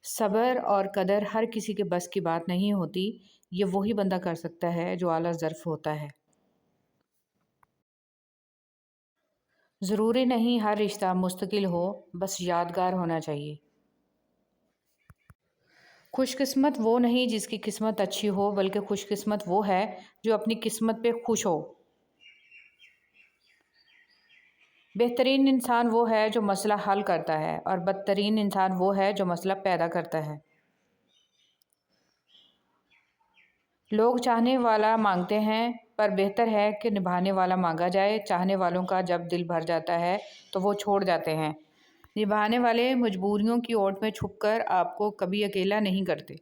صبر اور قدر ہر کسی کے بس کی بات نہیں ہوتی۔ یہ وہی بندہ کر سکتا ہے جو اعلیٰ ظرف ہوتا ہے۔ ضروری نہیں ہر رشتہ مستقل ہو، بس یادگار ہونا چاہیے۔ خوش قسمت وہ نہیں جس کی قسمت اچھی ہو، بلکہ خوش قسمت وہ ہے جو اپنی قسمت پہ خوش ہو۔ بہترین انسان وہ ہے جو مسئلہ حل کرتا ہے، اور بدترین انسان وہ ہے جو مسئلہ پیدا کرتا ہے۔ لوگ چاہنے والا مانگتے ہیں، پر بہتر ہے کہ نبھانے والا مانگا جائے۔ چاہنے والوں کا جب دل بھر جاتا ہے تو وہ چھوڑ جاتے ہیں۔ نبھانے والے مجبوریوں کی اوٹ میں چھپ کر آپ کو کبھی اکیلا نہیں کرتے۔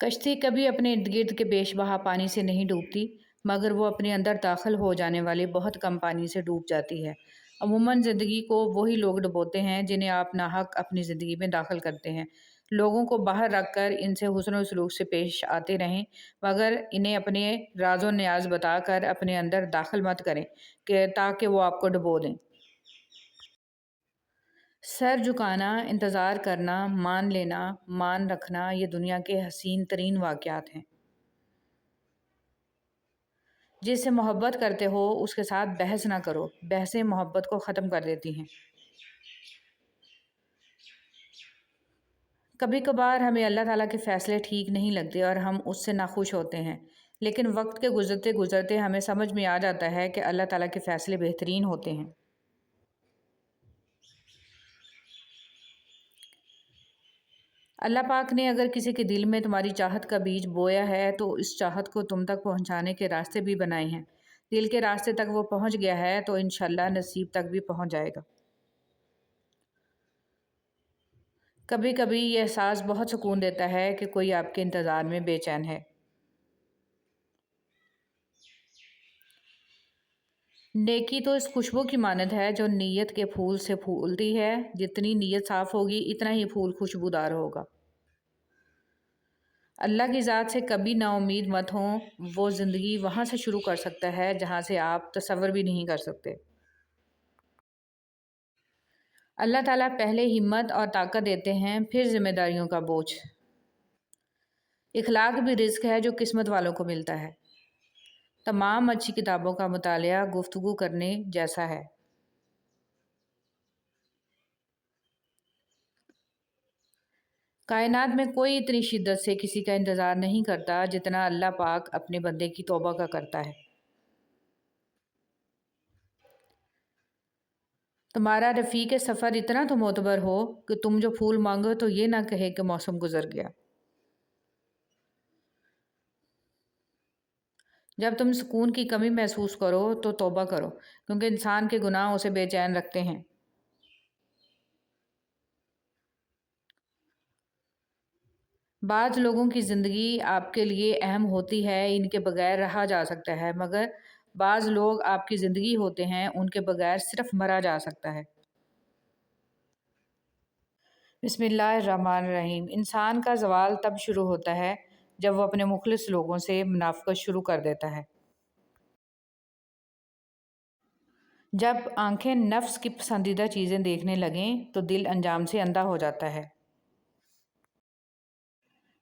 کشتی کبھی اپنے ارد گرد کے بیش بہا پانی سے نہیں ڈوبتی، مگر وہ اپنے اندر داخل ہو جانے والے بہت کم پانی سے ڈوب جاتی ہے۔ عموماً زندگی کو وہی لوگ ڈبوتے ہیں جنہیں آپ ناحق اپنی زندگی میں داخل کرتے ہیں۔ لوگوں کو باہر رکھ کر ان سے حسن و سلوک سے پیش آتے رہیں، مگر انہیں اپنے راز و نیاز بتا کر اپنے اندر داخل مت کریں تاکہ وہ آپ کو ڈبو دیں۔ سر جھکانا، انتظار کرنا، مان لینا، مان رکھنا، یہ دنیا کے حسین ترین واقعات ہیں۔ جس سے محبت کرتے ہو اس کے ساتھ بحث نہ کرو، بحثیں محبت کو ختم کر دیتی ہیں۔ کبھی کبھار ہمیں اللہ تعالیٰ کے فیصلے ٹھیک نہیں لگتے اور ہم اس سے ناخوش ہوتے ہیں، لیکن وقت کے گزرتے گزرتے ہمیں سمجھ میں آ جاتا ہے کہ اللہ تعالیٰ کے فیصلے بہترین ہوتے ہیں۔ اللہ پاک نے اگر کسی کے دل میں تمہاری چاہت کا بیج بویا ہے تو اس چاہت کو تم تک پہنچانے کے راستے بھی بنائے ہیں۔ دل کے راستے تک وہ پہنچ گیا ہے تو انشاءاللہ نصیب تک بھی پہنچ جائے گا۔ کبھی کبھی یہ احساس بہت سکون دیتا ہے کہ کوئی آپ کے انتظار میں بے چین ہے۔ نیکی تو اس خوشبو کی مانند ہے جو نیت کے پھول سے پھولتی ہے۔ جتنی نیت صاف ہوگی اتنا ہی پھول خوشبودار ہوگا۔ اللہ کی ذات سے کبھی نا امید مت ہوں، وہ زندگی وہاں سے شروع کر سکتا ہے جہاں سے آپ تصور بھی نہیں کر سکتے۔ اللہ تعالیٰ پہلے ہمت اور طاقت دیتے ہیں، پھر ذمہ داریوں کا بوجھ۔ اخلاق بھی رزق ہے جو قسمت والوں کو ملتا ہے۔ تمام اچھی کتابوں کا مطالعہ گفتگو کرنے جیسا ہے۔ کائنات میں کوئی اتنی شدت سے کسی کا انتظار نہیں کرتا جتنا اللہ پاک اپنے بندے کی توبہ کا کرتا ہے۔ تمہارا رفیق سفر اتنا تو معتبر ہو کہ تم جو پھول مانگو تو یہ نہ کہے کہ موسم گزر گیا۔ جب تم سکون کی کمی محسوس کرو تو توبہ کرو، کیونکہ انسان کے گناہ اسے بے چین رکھتے ہیں۔ بعض لوگوں کی زندگی آپ کے لیے اہم ہوتی ہے، ان کے بغیر رہا جا سکتا ہے، مگر بعض لوگ آپ کی زندگی ہوتے ہیں، ان کے بغیر صرف مرا جا سکتا ہے۔ بسم اللہ الرحمن الرحیم۔ انسان کا زوال تب شروع ہوتا ہے جب وہ اپنے مخلص لوگوں سے منافقت شروع کر دیتا ہے۔ جب آنکھیں نفس کی پسندیدہ چیزیں دیکھنے لگیں تو دل انجام سے اندھا ہو جاتا ہے۔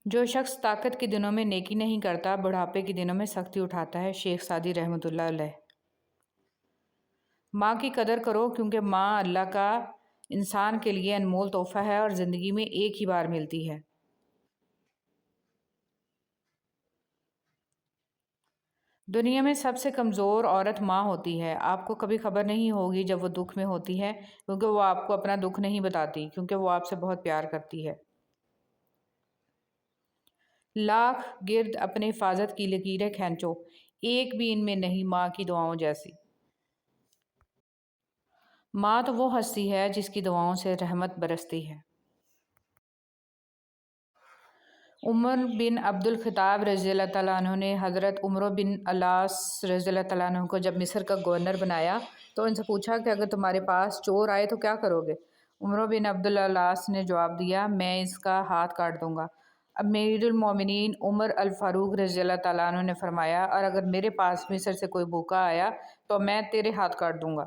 جو شخص طاقت کے دنوں میں نیکی نہیں کرتا، بڑھاپے کے دنوں میں سختی اٹھاتا ہے۔ شیخ سعدی رحمۃ اللہ علیہ۔ ماں کی قدر کرو، کیونکہ ماں اللہ کا انسان کے لیے انمول تحفہ ہے اور زندگی میں ایک ہی بار ملتی ہے۔ دنیا میں سب سے کمزور عورت ماں ہوتی ہے۔ آپ کو کبھی خبر نہیں ہوگی جب وہ دکھ میں ہوتی ہے، کیونکہ وہ آپ کو اپنا دکھ نہیں بتاتی، کیونکہ وہ آپ سے بہت پیار کرتی ہے۔ لاکھ گرد اپنے حفاظت کی لکیریں کھینچو، ایک بھی ان میں نہیں ماں کی دعاؤں جیسی۔ ماں تو وہ ہستی ہے جس کی دعاؤں سے رحمت برستی ہے۔ عمر بن عبد الخطاب رضی اللہ تعالیٰ عنہ نے حضرت عمرو بن العاص رضی اللہ تعالیٰ عنہ کو جب مصر کا گورنر بنایا تو ان سے پوچھا کہ اگر تمہارے پاس چور آئے تو کیا کرو گے؟ عمرو بن عبد العاص نے جواب دیا، میں اس کا ہاتھ کاٹ دوں گا۔ امیر المومنین عمر الفاروق رضی اللہ تعالیٰ عنہ نے فرمایا، اور اگر میرے پاس مصر سے کوئی بھوکا آیا تو میں تیرے ہاتھ کاٹ دوں گا۔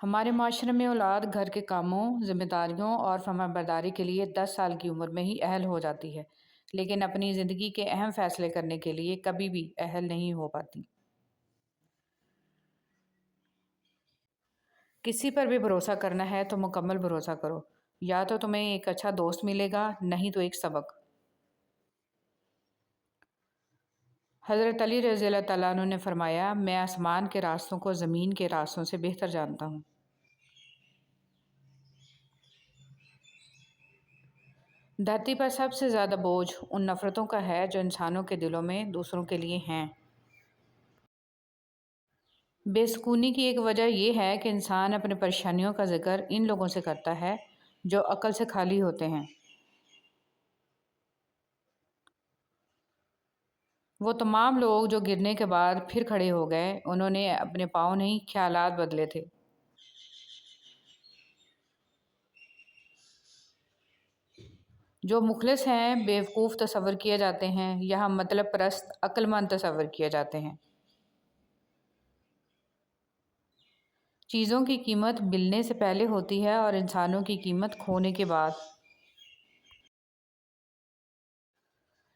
ہمارے معاشرے میں اولاد گھر کے کاموں، ذمہ داریوں اور فرمانبرداری کے لیے 10 سال کی عمر میں ہی اہل ہو جاتی ہے، لیکن اپنی زندگی کے اہم فیصلے کرنے کے لیے کبھی بھی اہل نہیں ہو پاتی۔ کسی پر بھی بھروسہ کرنا ہے تو مکمل بھروسہ کرو، یا تو تمہیں ایک اچھا دوست ملے گا، نہیں تو ایک سبق۔ حضرت علی رضی اللہ تعالیٰ عنہ نے فرمایا، میں آسمان کے راستوں کو زمین کے راستوں سے بہتر جانتا ہوں۔ دھرتی پر سب سے زیادہ بوجھ ان نفرتوں کا ہے جو انسانوں کے دلوں میں دوسروں کے لیے ہیں۔ بے سکونی کی ایک وجہ یہ ہے کہ انسان اپنے پریشانیوں کا ذکر ان لوگوں سے کرتا ہے جو عقل سے خالی ہوتے ہیں۔ وہ تمام لوگ جو گرنے کے بعد پھر کھڑے ہو گئے، انہوں نے اپنے پاؤں نہیں، خیالات بدلے تھے۔ جو مخلص ہیں بیوقوف تصور کیے جاتے ہیں، یہاں مطلب پرست عقل مند تصور کیے جاتے ہیں۔ چیزوں کی قیمت ملنے سے پہلے ہوتی ہے اور انسانوں کی قیمت کھونے کے بعد۔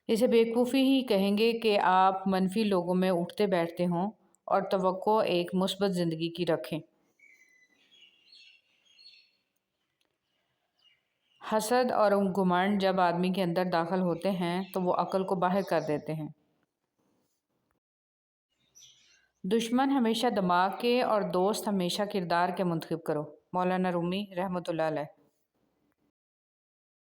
اسے بیوقوفی ہی کہیں گے کہ آپ منفی لوگوں میں اٹھتے بیٹھتے ہوں اور توقع ایک مثبت زندگی کی رکھیں۔ حسد اور گھمنڈ جب آدمی کے اندر داخل ہوتے ہیں تو وہ عقل کو باہر کر دیتے ہیں۔ دشمن ہمیشہ دماغ کے اور دوست ہمیشہ کردار کے منتخب کرو۔ مولانا رومی رحمۃ اللہ علیہ۔